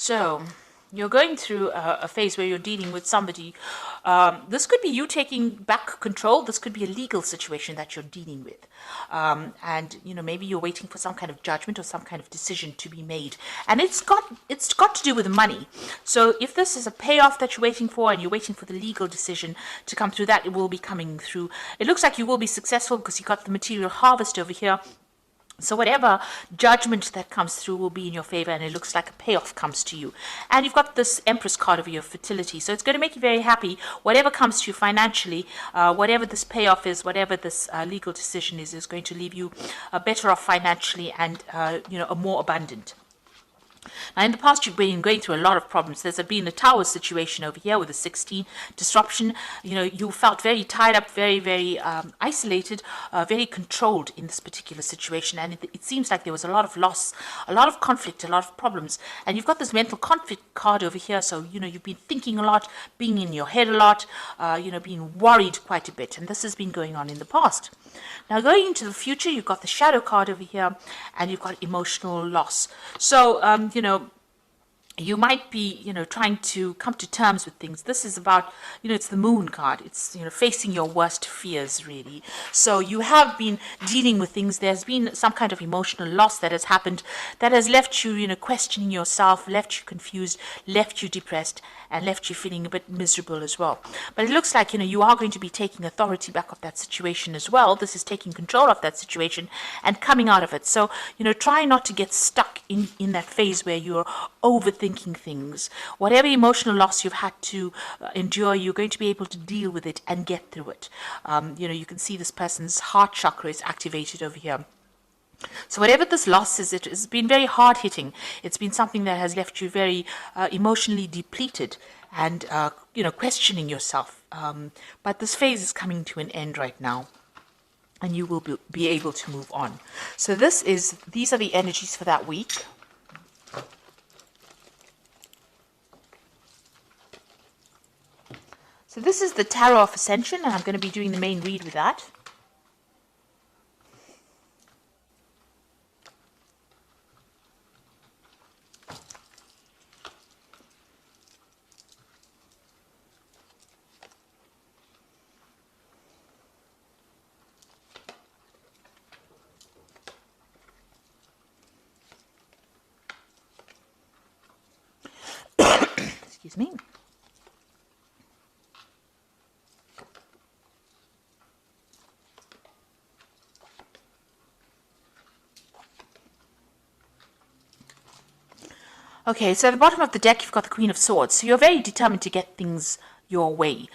So you're going through a phase where you're dealing with somebody. This could be you taking back control. This could be a legal situation that you're dealing with. And maybe you're waiting for some kind of judgment or some kind of decision to be made. And it's got to do with money. So if this is a payoff that you're waiting for and you're waiting for the legal decision to come through, that it will be coming through. It looks like you will be successful because you got the material harvest over here. So whatever judgment that comes through will be in your favor, and it looks like a payoff comes to you. And you've got this Empress card over your fertility, so it's going to make you very happy. Whatever comes to you financially, whatever this payoff is, whatever this legal decision is going to leave you better off financially and a more abundant. Now, in the past, you've been going through a lot of problems. There's been a tower situation over here with a 16 disruption. You felt very tied up, very, very isolated, very controlled in this particular situation. And it seems like there was a lot of loss, a lot of conflict, a lot of problems. And you've got this mental conflict card over here. So, you've been thinking a lot, being in your head a lot, being worried quite a bit. And this has been going on in the past. Now, going into the future, you've got the shadow card over here, and you've got emotional loss. So, you might be, trying to come to terms with things. This is about, it's the moon card. It's, facing your worst fears, really. So you have been dealing with things. There's been some kind of emotional loss that has happened that has left you, questioning yourself, left you confused, left you depressed, and left you feeling a bit miserable as well. But it looks like, you are going to be taking authority back of that situation as well. This is taking control of that situation and coming out of it. So, try not to get stuck in that phase where you're overthinking things. Whatever emotional loss you've had to endure, you're going to be able to deal with it and get through it. You can see this person's heart chakra is activated over here. So whatever this loss is, it has been very hard-hitting. It's been something that has left you very emotionally depleted and, questioning yourself. But this phase is coming to an end right now, and you will be able to move on. So these are the energies for that week. So this is the Tarot of Ascension, and I'm going to be doing the main read with that. Excuse me. Okay, so at the bottom of the deck, you've got the Queen of Swords. So you're very determined to get things your way.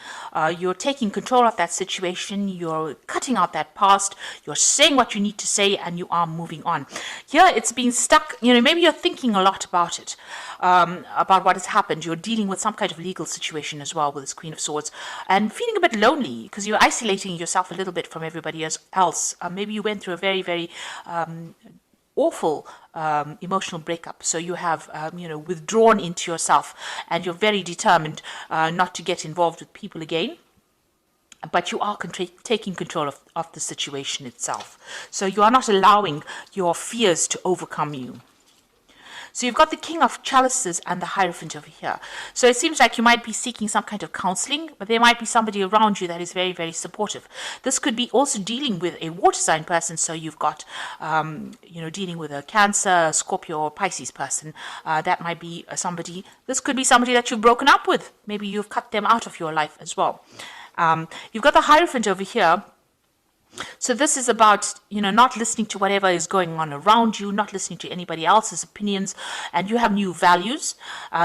You're taking control of that situation. You're cutting out that past. You're saying what you need to say, and you are moving on. Here, it's being stuck. Maybe you're thinking a lot about it, about what has happened. You're dealing with some kind of legal situation as well with this Queen of Swords, and feeling a bit lonely because you're isolating yourself a little bit from everybody else. Maybe you went through a very, very awful emotional breakup, so you have withdrawn into yourself, and you're very determined not to get involved with people again, but you are taking control of the situation itself. So you are not allowing your fears to overcome you. So you've got the King of Chalices and the Hierophant over here. So it seems like you might be seeking some kind of counseling, but there might be somebody around you that is very, very supportive. This could be also dealing with a water sign person. So you've got, dealing with a Cancer, Scorpio, or Pisces person. That might be somebody. This could be somebody that you've broken up with. Maybe you've cut them out of your life as well. You've got the Hierophant over here. So this is about, not listening to whatever is going on around you, not listening to anybody else's opinions, and you have new values.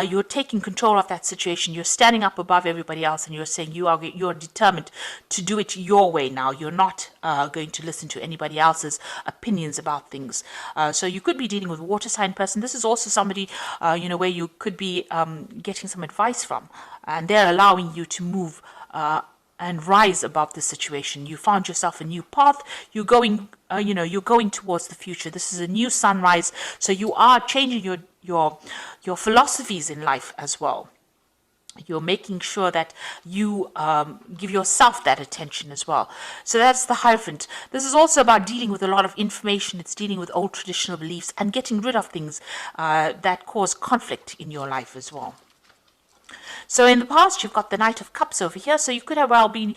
You're taking control of that situation. You're standing up above everybody else, and you're saying you're determined to do it your way now. You're not going to listen to anybody else's opinions about things. So you could be dealing with a water sign person. This is also somebody, where you could be getting some advice from, and they're allowing you to move and rise above the situation. You found yourself a new path. You're going, you're going towards the future. This is a new sunrise. So you are changing your philosophies in life as well. You're making sure that you give yourself that attention as well. So that's the Hierophant. This is also about dealing with a lot of information. It's dealing with old traditional beliefs and getting rid of things that cause conflict in your life as well. So in the past, you've got the Knight of Cups over here. So you could have well been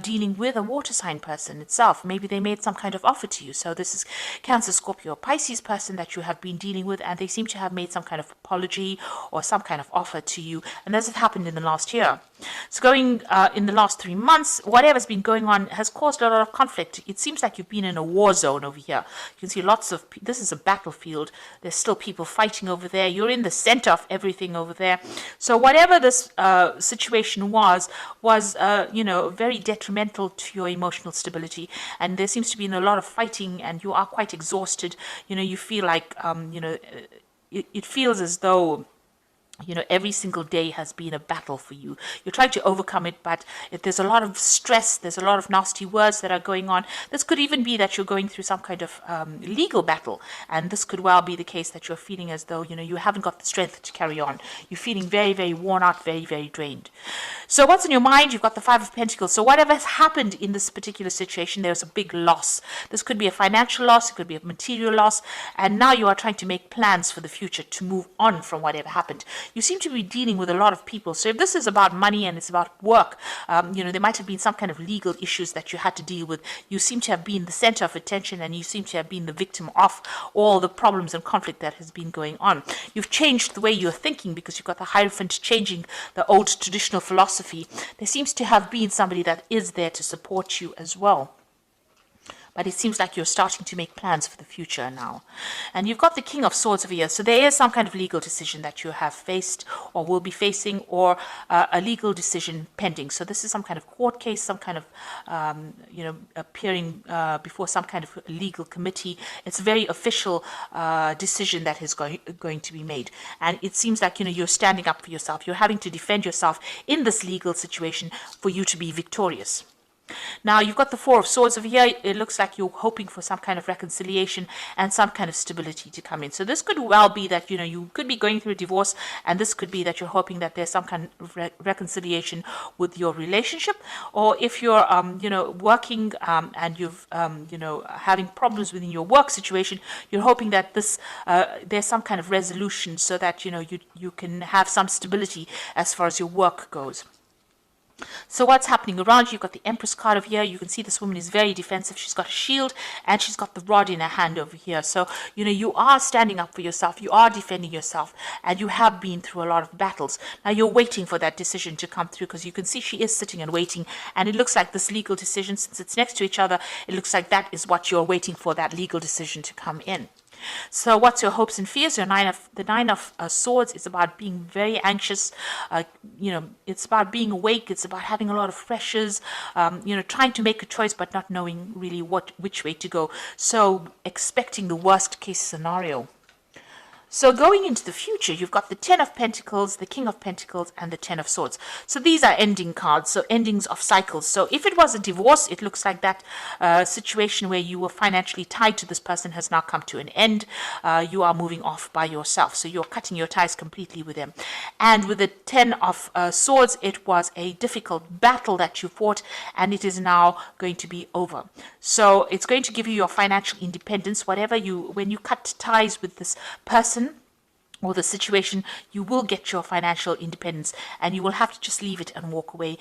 dealing with a water sign person itself. Maybe they made some kind of offer to you. So this is Cancer, Scorpio, Pisces person that you have been dealing with, and they seem to have made some kind of apology or some kind of offer to you. And this has happened in the last year. So going in the last 3 months, whatever's been going on has caused a lot of conflict. It seems like you've been in a war zone over here. You can see lots of, this is a battlefield. There's still people fighting over there. You're in the center of everything over there. So whatever this situation was very detrimental to your emotional stability. And there seems to be a lot of fighting, and you are quite exhausted. You feel like, it feels as though every single day has been a battle for you. You're trying to overcome it, but there's a lot of stress, there's a lot of nasty words that are going on. This could even be that you're going through some kind of legal battle, and this could well be the case that you're feeling as though, you haven't got the strength to carry on. You're feeling very, very worn out, very, very drained. So what's in your mind? You've got the Five of Pentacles. So whatever has happened in this particular situation, there's a big loss. This could be a financial loss, it could be a material loss, and now you are trying to make plans for the future to move on from whatever happened. You seem to be dealing with a lot of people. So if this is about money and it's about work, there might have been some kind of legal issues that you had to deal with. You seem to have been the center of attention, and you seem to have been the victim of all the problems and conflict that has been going on. You've changed the way you're thinking because you've got the Hierophant changing the old traditional philosophy. There seems to have been somebody that is there to support you as well. But it seems like you're starting to make plans for the future now. And you've got the King of Swords over here. So there is some kind of legal decision that you have faced or will be facing, or a legal decision pending. So this is some kind of court case, some kind of, appearing before some kind of legal committee. It's a very official decision that is going to be made. And it seems like, you're standing up for yourself. You're having to defend yourself in this legal situation for you to be victorious. Now, you've got the Four of Swords over here. It looks like you're hoping for some kind of reconciliation and some kind of stability to come in. So this could well be that, you could be going through a divorce, and this could be that you're hoping that there's some kind of reconciliation with your relationship. Or if you're, working and you've, having problems within your work situation, you're hoping that there's some kind of resolution so that, you can have some stability as far as your work goes. So what's happening around you? You've got the Empress card over here. You can see this woman is very defensive. She's got a shield and she's got the rod in her hand over here. So, you are standing up for yourself. You are defending yourself, and you have been through a lot of battles. Now you're waiting for that decision to come through, because you can see she is sitting and waiting. And it looks like this legal decision, since it's next to each other, it looks like that is what you're waiting for, that legal decision to come in. So what's your hopes and fears? The Nine of Swords is about being very anxious. It's about being awake. It's about having a lot of pressures, trying to make a choice but not knowing really which way to go. So expecting the worst case scenario. So going into the future, you've got the Ten of Pentacles, the King of Pentacles, and the Ten of Swords. So these are ending cards, so endings of cycles. So if it was a divorce, it looks like that situation where you were financially tied to this person has now come to an end. You are moving off by yourself. So you're cutting your ties completely with them. And with the Ten of Swords, it was a difficult battle that you fought, and it is now going to be over. So it's going to give you your financial independence. When you cut ties with this person or the situation, you will get your financial independence, and you will have to just leave it and walk away.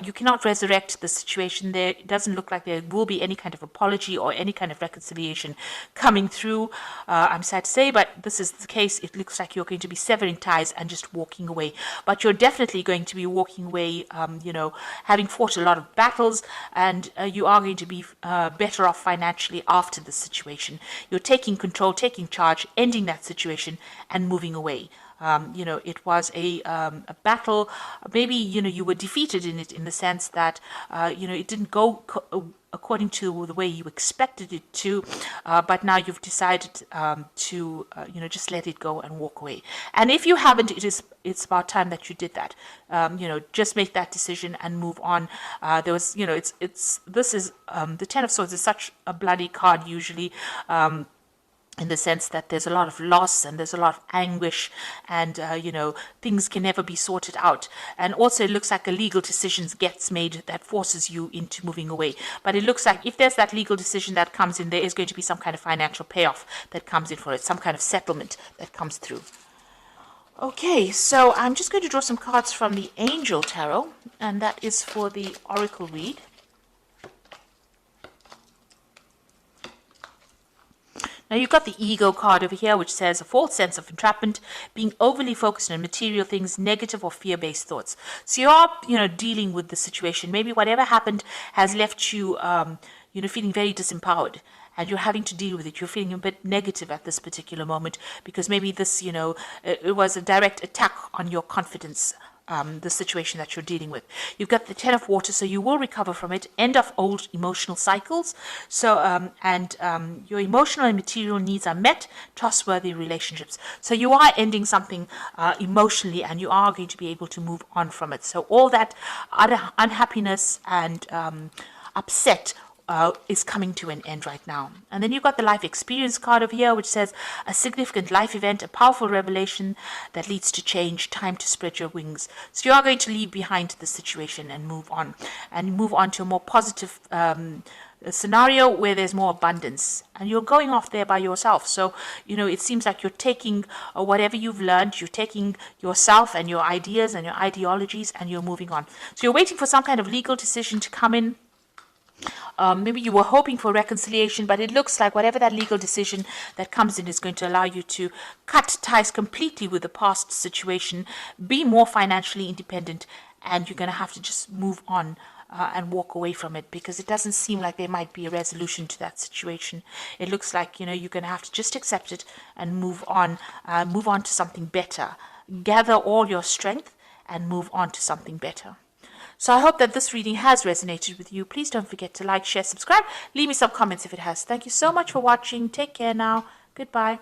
You cannot resurrect the situation there. It doesn't look like there will be any kind of apology or any kind of reconciliation coming through. I'm sad to say, but this is the case. It looks like you're going to be severing ties and just walking away. But you're definitely going to be walking away, having fought a lot of battles, and you are going to be better off financially after this situation. You're taking control, taking charge, ending that situation, and moving away. It was a battle. Maybe, you were defeated in it, in the sense that, it didn't go according to the way you expected it to, but now you've decided to, just let it go and walk away. And if you haven't, it's about time that you did that. Just make that decision and move on. The Ten of Swords is such a bloody card usually. in the sense that there's a lot of loss and there's a lot of anguish, and things can never be sorted out. And also it looks like a legal decision gets made that forces you into moving away. But it looks like if there's that legal decision that comes in, there is going to be some kind of financial payoff that comes in for it, some kind of settlement that comes through. Okay, so I'm just going to draw some cards from the Angel Tarot, and that is for the Oracle read. Now you've got the Ego card over here, which says a false sense of entrapment, being overly focused on material things, negative or fear-based thoughts. So you are, dealing with the situation. Maybe whatever happened has left you, feeling very disempowered, and you're having to deal with it. You're feeling a bit negative at this particular moment because maybe this, it was a direct attack on your confidence. The situation that you're dealing with. You've got the Ten of Water, so you will recover from it. End of old emotional cycles. So, your emotional and material needs are met. Trustworthy relationships. So you are ending something emotionally, and you are going to be able to move on from it. So all that unhappiness and upset is coming to an end right now. And then you've got the life experience card over here, which says a significant life event, a powerful revelation that leads to change, time to spread your wings. So you are going to leave behind the situation and move on to a more positive scenario where there's more abundance, and you're going off there by yourself. So it seems like you're taking whatever you've learned, you're taking yourself and your ideas and your ideologies, and you're moving on. So you're waiting for some kind of legal decision to come in. Maybe you were hoping for reconciliation, but it looks like whatever that legal decision that comes in is going to allow you to cut ties completely with the past situation, be more financially independent, and you're going to have to just move on and walk away from it, because it doesn't seem like there might be a resolution to that situation. It looks like you're going to have to just accept it and move on to something better. Gather all your strength and move on to something better. So I hope that this reading has resonated with you. Please don't forget to like, share, subscribe. Leave me some comments if it has. Thank you so much for watching. Take care now. Goodbye.